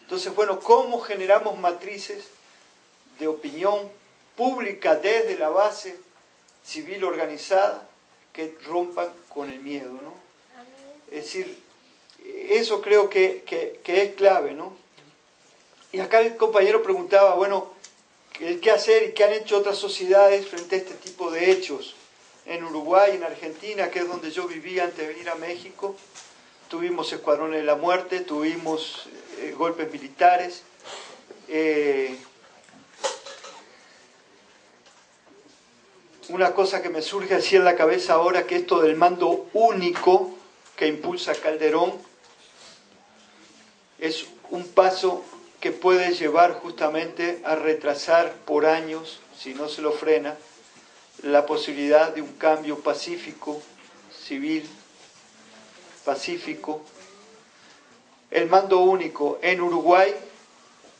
Entonces, bueno, ¿cómo generamos matrices de opinión pública desde la base civil organizada que rompan con el miedo, ¿no? Es decir, eso creo que es clave, ¿no? Y acá el compañero preguntaba, bueno, ¿qué hacer y qué han hecho otras sociedades frente a este tipo de hechos? En Uruguay, en Argentina, que es donde yo vivía antes de venir a México, tuvimos escuadrones de la muerte, tuvimos golpes militares. Una cosa que me surge así en la cabeza ahora, que esto del mando único que impulsa Calderón, es un paso que puede llevar justamente a retrasar por años, si no se lo frena, la posibilidad de un cambio pacífico, civil, pacífico. El mando único en Uruguay,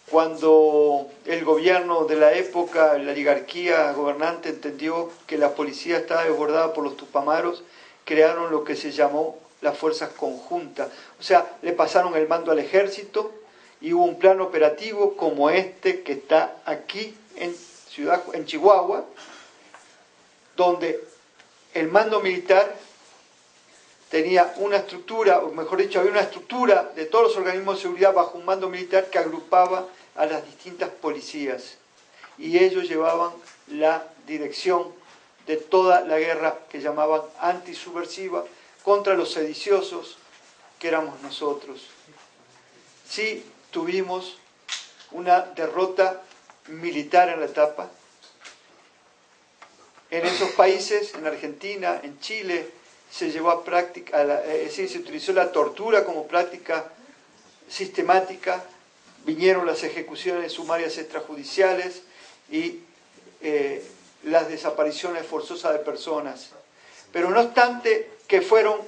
cuando el gobierno de la época, la oligarquía gobernante entendió que la policía estaba desbordada por los tupamaros, crearon lo que se llamó las fuerzas conjuntas. O sea, le pasaron el mando al ejército y hubo un plan operativo como este que está aquí en Chihuahua, donde el mando militar tenía una estructura, o mejor dicho, había una estructura de todos los organismos de seguridad bajo un mando militar que agrupaba a las distintas policías. Y ellos llevaban la dirección de toda la guerra que llamaban antisubversiva contra los sediciosos, que éramos nosotros. Sí tuvimos una derrota militar en la etapa. En esos países, en Argentina, en Chile, se llevó a práctica, es decir, se utilizó la tortura como práctica sistemática, vinieron las ejecuciones sumarias extrajudiciales y las desapariciones forzosas de personas. Pero no obstante que fueron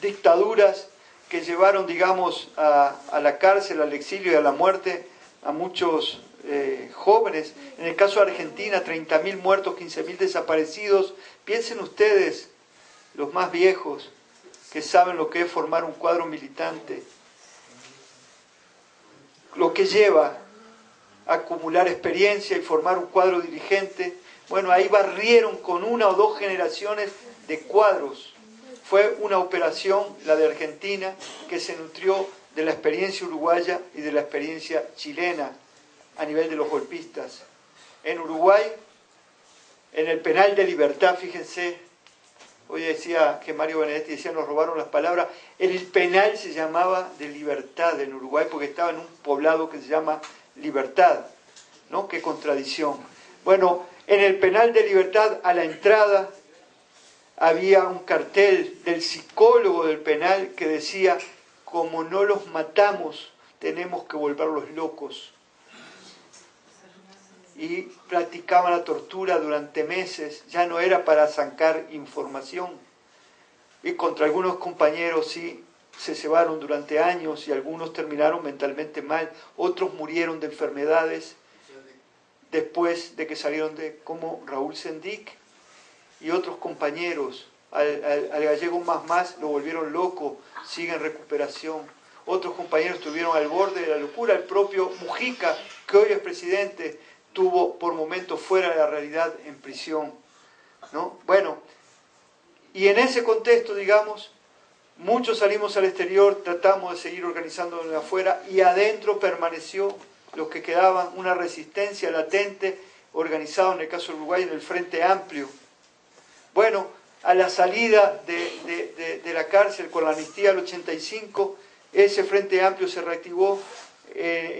dictaduras que llevaron, digamos, a la cárcel, al exilio y a la muerte a muchos jóvenes. En el caso de Argentina, 30.000 muertos, 15.000 desaparecidos. Piensen ustedes, los más viejos, que saben lo que es formar un cuadro militante, lo que lleva a acumular experiencia y formar un cuadro dirigente. Bueno, ahí barrieron con una o dos generaciones de cuadros. Fue una operación, la de Argentina, que se nutrió de la experiencia uruguaya y de la experiencia chilena a nivel de los golpistas. En Uruguay, en el penal de Libertad, fíjense, hoy decía que Mario Benedetti decía, nos robaron las palabras, el penal se llamaba de Libertad en Uruguay porque estaba en un poblado que se llama Libertad, ¿no? Qué contradicción. Bueno, en el penal de Libertad, a la entrada, había un cartel del psicólogo del penal que decía, como no los matamos, tenemos que volverlos locos. Y practicaban la tortura durante meses, ya no era para sacar información. Y contra algunos compañeros sí se cebaron durante años y algunos terminaron mentalmente mal, otros murieron de enfermedades después de que salieron como Raúl Sendic y otros compañeros. Al gallego más lo volvieron loco, sigue en recuperación. Otros compañeros estuvieron al borde de la locura. El propio Mujica, que hoy es presidente, estuvo por momentos fuera de la realidad en prisión, ¿no? Bueno, y en ese contexto, digamos, muchos salimos al exterior, tratamos de seguir organizándonos afuera y adentro permaneció los que quedaban, una resistencia latente, organizado en el caso de Uruguay en el Frente Amplio. Bueno, a la salida de la cárcel con la amnistía del 85, ese Frente Amplio se reactivó.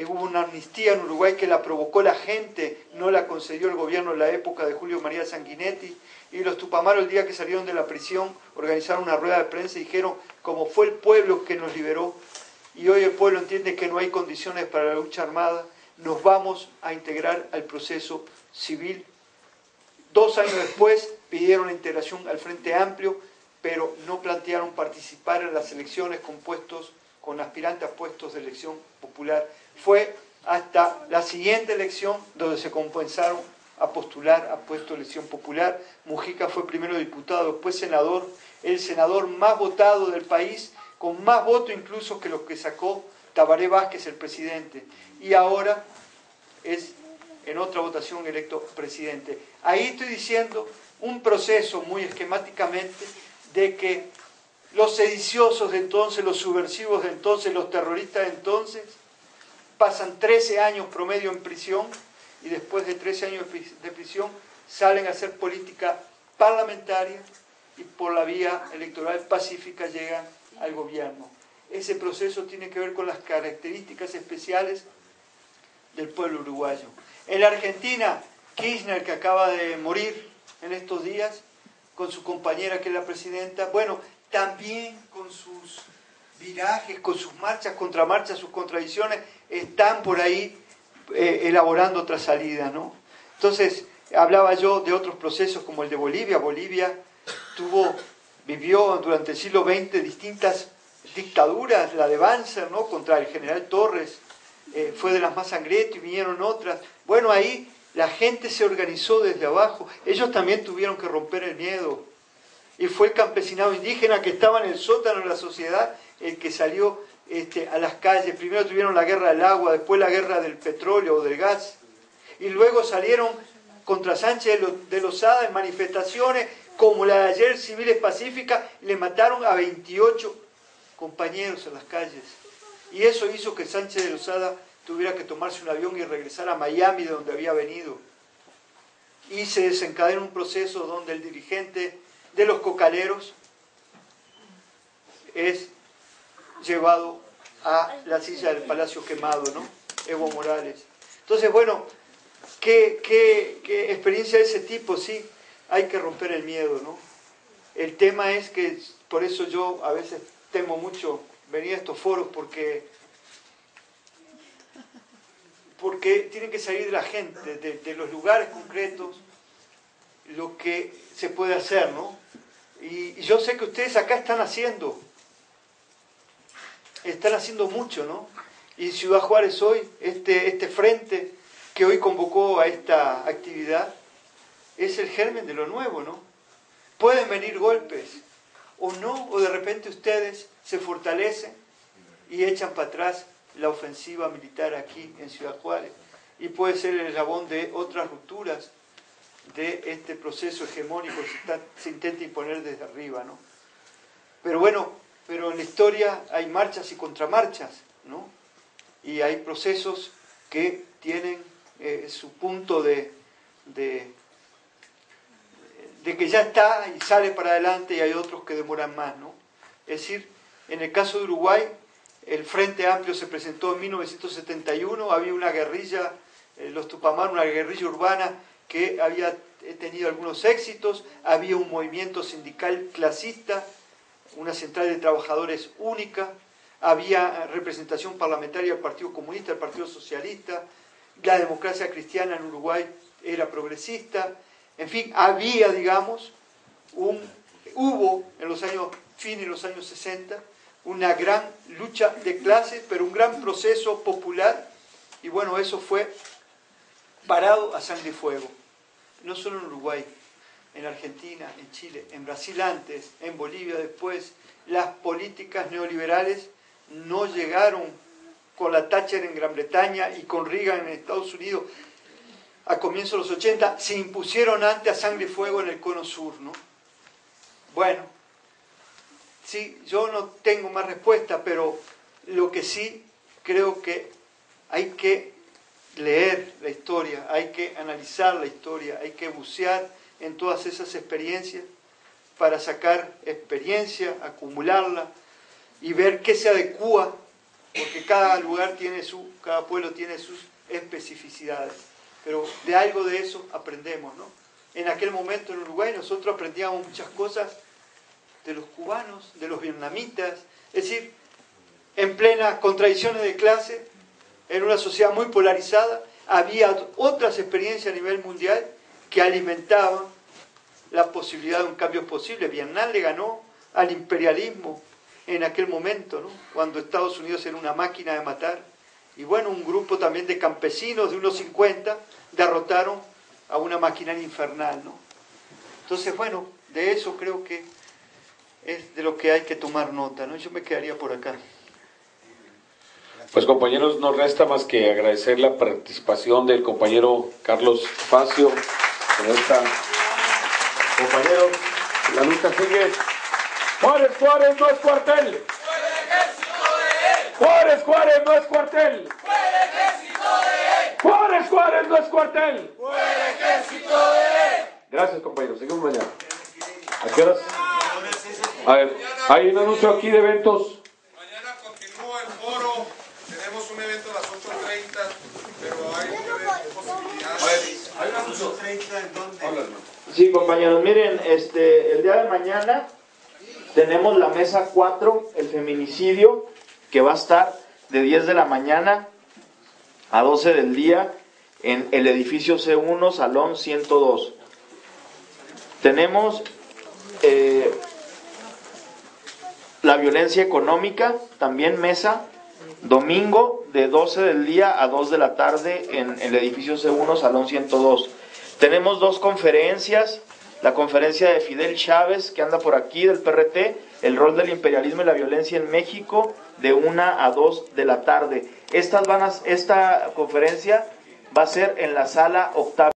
Hubo una amnistía en Uruguay que la provocó la gente, no la concedió el gobierno en la época de Julio María Sanguinetti, y los tupamaros el día que salieron de la prisión organizaron una rueda de prensa y dijeron, como fue el pueblo que nos liberó, y hoy el pueblo entiende que no hay condiciones para la lucha armada, nos vamos a integrar al proceso civil. 2 años después pidieron la integración al Frente Amplio, pero no plantearon participar en las elecciones con aspirantes a puestos de elección popular. Fue hasta la siguiente elección donde se comenzaron a postular a puestos de elección popular. Mujica fue primero diputado, después senador, el senador más votado del país, con más votos incluso que los que sacó Tabaré Vázquez el presidente, y ahora es en otra votación electo presidente. Ahí estoy diciendo un proceso muy esquemáticamente de que los sediciosos de entonces, los subversivos de entonces, los terroristas de entonces, pasan 13 años promedio en prisión y después de 13 años de prisión salen a hacer política parlamentaria y por la vía electoral pacífica llegan al gobierno. Ese proceso tiene que ver con las características especiales del pueblo uruguayo. En la Argentina, Kirchner, que acaba de morir en estos días, con su compañera que es la presidenta, bueno, también con sus virajes, con sus marchas, contramarchas, sus contradicciones, están por ahí elaborando otra salida, ¿no? Entonces, hablaba yo de otros procesos como el de Bolivia. Bolivia vivió durante el siglo XX distintas dictaduras, la de Banzer, ¿no?, contra el general Torres, fue de las más sangrientas y vinieron otras. Bueno, ahí la gente se organizó desde abajo, ellos también tuvieron que romper el miedo. Y fue el campesinado indígena que estaba en el sótano de la sociedad el que salió a las calles. Primero tuvieron la guerra del agua, después la guerra del petróleo o del gas. Y luego salieron contra Sánchez de Lozada en manifestaciones como la de ayer, civiles pacíficas, y le mataron a 28 compañeros en las calles. Y eso hizo que Sánchez de Lozada tuviera que tomarse un avión y regresar a Miami, de donde había venido. Y se desencadenó un proceso donde el dirigente de los cocaleros es llevado a la silla del Palacio Quemado, ¿no? Evo Morales. Entonces, bueno, ¿qué experiencia de ese tipo? Sí, hay que romper el miedo, ¿no? El tema es que, por eso yo a veces temo mucho venir a estos foros, porque tienen que salir de la gente, de los lugares concretos, lo que se puede hacer, ¿no? Y yo sé que ustedes acá están haciendo mucho, ¿no? Y Ciudad Juárez hoy, este frente que hoy convocó a esta actividad, es el germen de lo nuevo, ¿no? Pueden venir golpes, o no, o de repente ustedes se fortalecen y echan para atrás la ofensiva militar aquí en Ciudad Juárez. Y puede ser el eslabón de otras rupturas de este proceso hegemónico que se intenta imponer desde arriba, ¿no? Pero bueno, en la historia hay marchas y contramarchas, ¿no? Y hay procesos que tienen su punto de que ya está y sale para adelante, y hay otros que demoran más, ¿no? Es decir, en el caso de Uruguay, el Frente Amplio se presentó en 1971, había una guerrilla, los Tupamar, una guerrilla urbana que había tenido algunos éxitos, había un movimiento sindical clasista, una central de trabajadores única, había representación parlamentaria del Partido Comunista, del Partido Socialista, la democracia cristiana en Uruguay era progresista, en fin, había, digamos, hubo en los años, fines de los años 60, una gran lucha de clases, pero un gran proceso popular, y bueno, eso fue parado a sangre y fuego. No solo en Uruguay, en Argentina, en Chile, en Brasil antes, en Bolivia después, las políticas neoliberales no llegaron con la Thatcher en Gran Bretaña y con Reagan en Estados Unidos a comienzos de los 80, se impusieron antes a sangre y fuego en el Cono Sur, ¿no? Bueno, sí, yo no tengo más respuesta, pero lo que sí creo que hay que leer la historia, hay que analizar la historia, hay que bucear en todas esas experiencias para sacar experiencia, acumularla y ver qué se adecúa, porque cada lugar cada pueblo tiene sus especificidades, pero de algo de eso aprendemos, ¿no? En aquel momento en Uruguay nosotros aprendíamos muchas cosas de los cubanos, de los vietnamitas, es decir, en plenas contradicciones de clase, en una sociedad muy polarizada, había otras experiencias a nivel mundial que alimentaban la posibilidad de un cambio posible. Vietnam le ganó al imperialismo en aquel momento, ¿no? Cuando Estados Unidos era una máquina de matar. Y bueno, un grupo también de campesinos, de unos 50, derrotaron a una maquinaria infernal, ¿no? Entonces, bueno, de eso creo que es de lo que hay que tomar nota, ¿no? Yo me quedaría por acá. Pues compañeros, no resta más que agradecer la participación del compañero Carlos Facio en esta. Compañeros, la lucha sigue. Juárez, Juárez no es cuartel. Juárez, Juárez no es cuartel. Juárez, Juárez no es cuartel. Gracias, compañeros. Seguimos mañana. ¿A qué horas? A ver, hay un anuncio aquí de eventos. Mañana continúa el foro. Tenemos un evento a las 8:30, pero hay posibilidades. ¿Hay un anuncio 30 en dónde? Sí, compañeros, miren, el día de mañana tenemos la mesa 4, el feminicidio, que va a estar de 10 de la mañana a 12 del día en el edificio C1, Salón 102. Tenemos la violencia económica, también mesa, domingo de 12 del día a 2 de la tarde en el edificio C1, Salón 102. Tenemos 2 conferencias, la conferencia de Fidel Chávez, que anda por aquí, del PRT, el rol del imperialismo y la violencia en México, de 1 a 2 de la tarde. Esta conferencia va a ser en la sala octava.